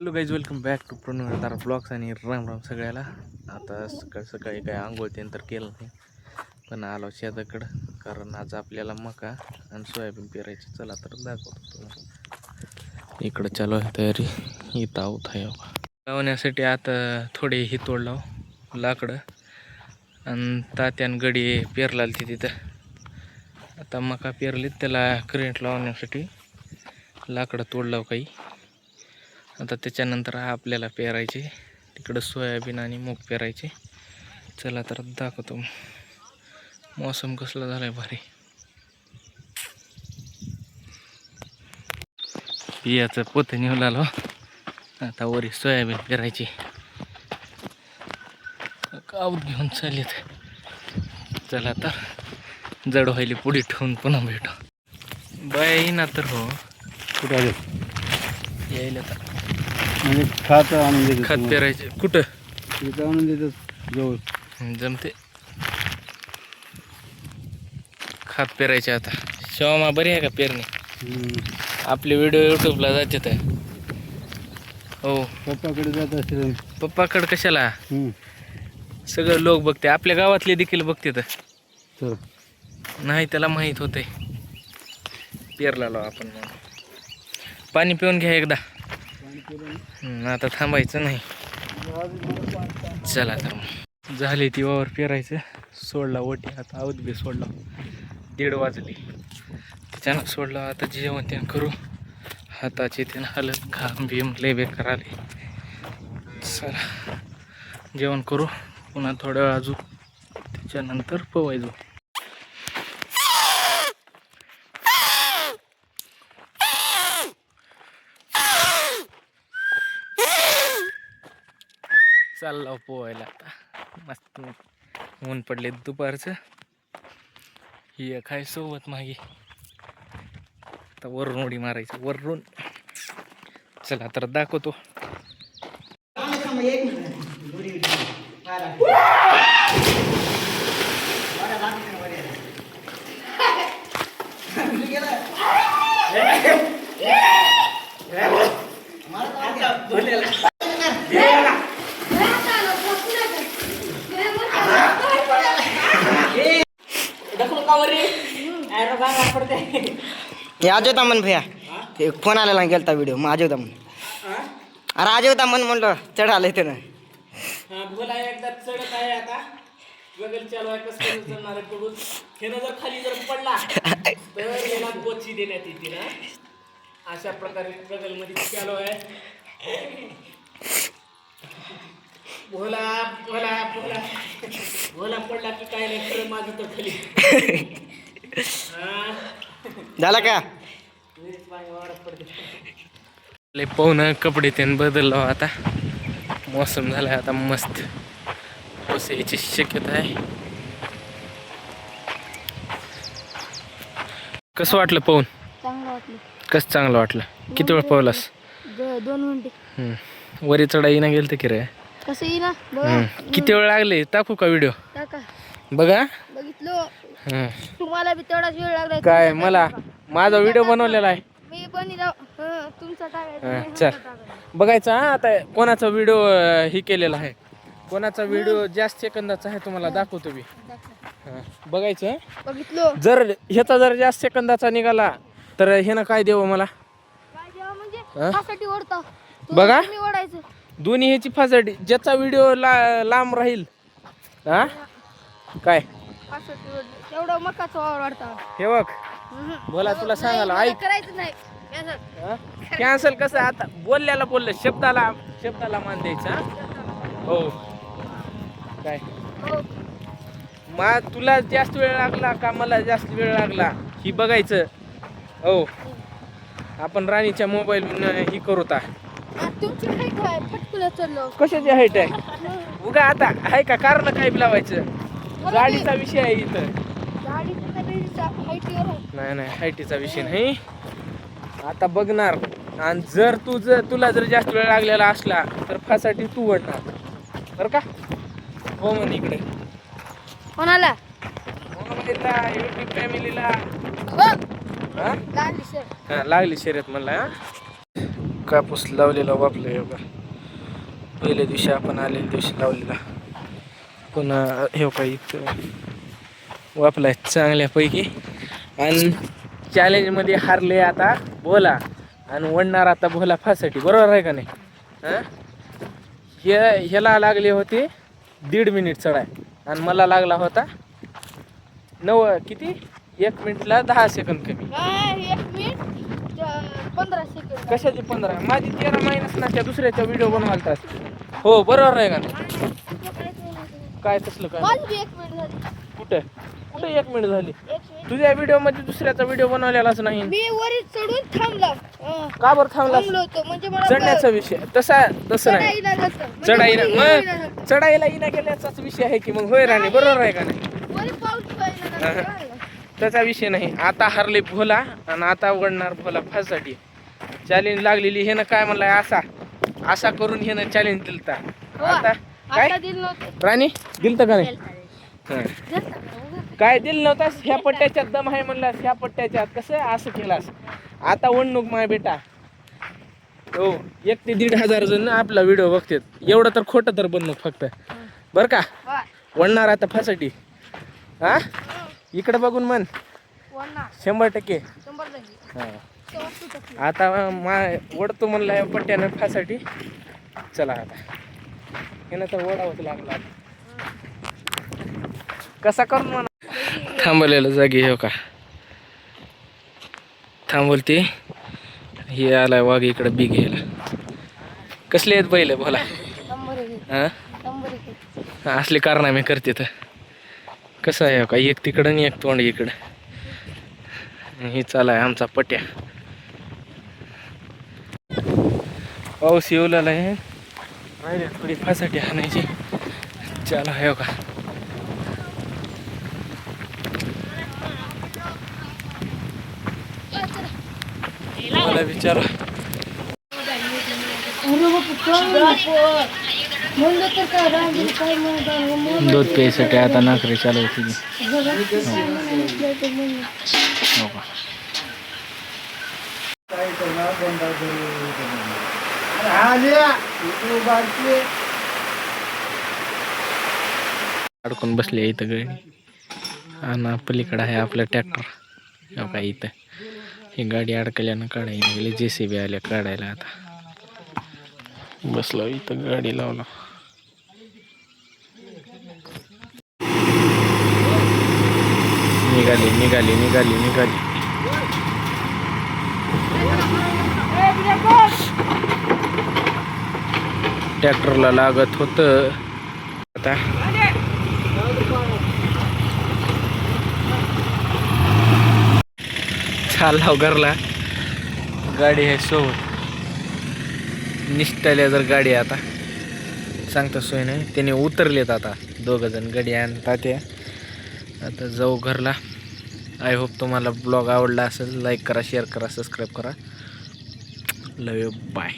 Hello guys, welcome back to Pranavtara blogs आणि राम राम सगळ्याला. आता सकाळी काय आंघोळ त्यानं तर केलं नाही, पण आलो शेताकडं कारण आज आपल्याला मका आणि सोयाबीन पेरायची. चला तर दाखवतो तुम्हाला. इकडं चालू आहे तयारी. इथं आहोत आहे लावण्यासाठी. आता थोडे ही तोडलाव लाकडं आणि तात्यान गडी पेरला तिथं. आता मका पेरलीत, त्याला करंट लावण्यासाठी लाकडं तोडलाव काही. आता त्याच्यानंतर आपल्याला पेरायचे तिकडं सोयाबीन आणि मूग पेरायचे. चला तर दाखवतो. मौसम कसला झालाय भारी. बियाचं पोत नेऊन आलो. आता वरी सोयाबीन पेरायची. गावात घेऊन चाललेत. चला तर जड व्हायली पुढे ठेवून पुन्हा भेटू. बाया येईना तर हो कुठं आले यायला तर म्हणजे खात आणून देतात खत पेरायचे. कुठं तिथं आणून देतात जवळ. जमते खत पेरायचे. आता शेवमा बरी आहे का पेरणी? आपले व्हिडिओ यूट्यूबला जाते तर. हो, पप्पाकडे जात असेल. पप्पाकडे कशाला? सगळं लोक बघते, आपल्या गावातले देखील बघते तर. नाही त्याला माहीत होते पेरला आपण. मग पाणी पिऊन घ्या एकदा. आता थांबायचं नाही. चला तर मग झाली ती वावर पेरायचं. सोडला ओटी. आता आऊत बी सोडला. 1:30 वाजले त्याच्यानं सोडला. आता जेवण त्यानं करू. हाताचे त्यानं हालत घाम भीम लय बेकार आले. चला जेवण करू, पुन्हा थोड्या वेळ अजून त्याच्यानंतर पोवायचो. चालला पोवायला. आता मस्त ऊन पडले दुपारचं. ही काय सोबत मागे. आता वरून उडी मारायचं वरून. चला तर दाखवतो. आज होता मन भैया ते फोन आलेला गेलता व्हिडिओ. मग आज होता मन. अरे आज होता मन म्हणलं चढ आलंय त्यानं. बोला एकदा चढत आहे. आता गगल चालू आहे. कसं जमणार आहे पडून. खेळणं जर खाली जर पडला तर याला गोची देण्यात येते ना. अशा प्रकारे गगल मध्ये चालू आहे. भोला भोला भोला भोला पडला की काय नाही खरं माझं तर खाली. झाला का लय पाहुणं कपडे त्यानं बदललो. आता मौसम झालाय आता मस्त. पाऊस यायची शक्यता आहे. कसं वाटलं पाहून? चांगलं वाटलं. कसं चांगलं वाटलं? किती वेळ पावलास? 2 मिनिटे. वरी चढाई ना गेलं की रे. कसं येई ना बघा. किती वेळ लागले टाकू का व्हिडिओ? टाका. बघा. बघितलं. तुम्हाला बी तेवढाच वेळ लागला. काय मला माझा व्हिडिओ बनवलेला आहे. मी बनवला. तुमचा टाकायचा. चल बघायचं. आता कोणाचा व्हिडिओ ही केलेला आहे, कोणाचा व्हिडिओ जास्त सेकंदाचा आहे तुम्हाला दाखवतो मी. बघायचं. बघितलं. जर ह्याचा जर जास्त सेकंदाचा निघाला तर ह्यानं काय देऊ मला? काय जेव्हा म्हणजे त्यासाठी ओढता. बघा. तुम्ही ओढायचं. दोन्ही ह्याची फासाठी. ज्याचा व्हिडिओ लांब राहील. हा काय तेवढं मकाचं वावर वाढता. हे बघ बोला, तुला सांगायला ऐक. करायचं नाही. कॅन्सल कसं? आता बोलल्याला बोललं, शब्दाला मान द्यायचा. हो काय तुला जास्त वेळ लागला का मला जास्त वेळ लागला ही बघायचं. हो आपण राणीच्या मोबाईल ही करू. तुमची हाईट आहे. पटकुला चाललो. कशाची हाईट आहे? उगा आता आहे का कारण काय लावायचं? गाडीचा विषय आहे इथं. नाही हाईटीचा विषय नाही. आता बघणार. आणि जर तुला जर जास्त वेळ लागलेला असला तर फासाठी तू वडणार बरं का? हो म्हण इकडे कोणाला? युट्यूब फॅमिलीला. लागली शर्यत म्हणला. कापूस लावलेला वापला बघा. पहिल्या दिवशी आपण आलेल्या दिवशी लावलेला पुन्हा हे काही वापलाय चांगल्यापैकी. आणि चॅलेंजमध्ये हारले आता भोला आणि वडणार आता भोला फासाठी, बरोबर आहे का नाही? हां, ह्याला लागले होते 1.5 मिनिट चढाय आणि मला लागला होता 1 मिनिटला 10 सेकंद कमी. 1 मिनिट 15 सेकंद. कशाची 15? माझी 13 महिन्यास ना त्या दुसऱ्याचा व्हिडिओ बनवालता. हो बरोबर आहे का नाही? काय तसलं काय? माझी बी 1 मिनिट झाली. कुठे 1 मिनिट झाली? 1 मिनिट. तुझ्या व्हिडिओ मध्ये दुसऱ्याचा व्हिडिओ बनवलेलाच नाही. मी वरील चढून थांबला. का बरं थांबला? थांबलो होतो म्हणजे मला चढण्याचा विषय तसं नाही. चढायला नव्हतं. म्हणजे चढायला वरी मग यायला नव्हतं. चढायला येण्या गेल्याचाच विषय आहे की मग, होय राणे? बरोबर आहे का नाही? वरी पाऊस पडायला नव्हता. त्याचा विषय नाही. आता हारले भोला आणि आता वडणार भोला फासाठी. चॅलेंज लागलेली हे ना, काय म्हणलाय असा करून हे ना चॅलेंज दिलता. आता काय आता दिलं नव्हतं. राणी दिलतं का नाही? हां. दिलं. काय दिलं नव्हतास? ह्या पट्ट्याच्यात दम आहे म्हणलास, ह्या पट्ट्याच्यात कसं असं केलास. आता वणणूक माय बेटा. हो, 1 ते 1,500 जण आपला व्हिडिओ बघतात. एवढं तर खोटं तर बनणूक फक्त, बरं का? वा. वडणार आता फासाठी. हा, इकडं बघून म्हण वरना 100%. 100 झाली. हां, 100%. आता वडतो म्हणला या पट्ट्यानं फासाठी. चला आता हे ना तर वडावंच लागला. कसा करून म्हणा थांबवलेलं जागी हो का थांबवलती. हे आलाय वाघ इकडं बी घ्यायला. कसले आहेत बैल बोला? 100 आहे. हां, 100 आहे. असले कारनामे करते तर कसं आहे हो का, एक तिकडं आणि एक तोंड इकडं. हे चालाय आमचा पट्या. पाऊस येऊ लागलाय, राहिले थोडी फासाठी हाणायची. चला हो का, मला विचारा. म्हणलं तर काय रांगेल काय म्हणतात. दूध प्यायसाठी आता नाकरी चालू होती. हो का, अडकून बसले इथं गाडी. आणि पलीकडं आहे आपलं ट्रॅक्टर. हो का, इथं ही गाडी अडकल्यानं काढायला गेली. JCB आल्या काढायला. आता बसलो इथं, गाडी लावलो. निघाली. ट्रॅक्टरला लागत होतं. आता चालला घरला. गाडी आहे सोबत. निष्ठाल्या जर गाडी आता सांगता सोय नाही. त्याने उतरलेत आता 2 जण. गाडी आणतात त्या. आता जाऊ घरला. आय होप तुम्हाला ब्लॉग आवडला असेल. लाईक करा, शेअर करा, सबस्क्राईब करा. लव यू, बाय.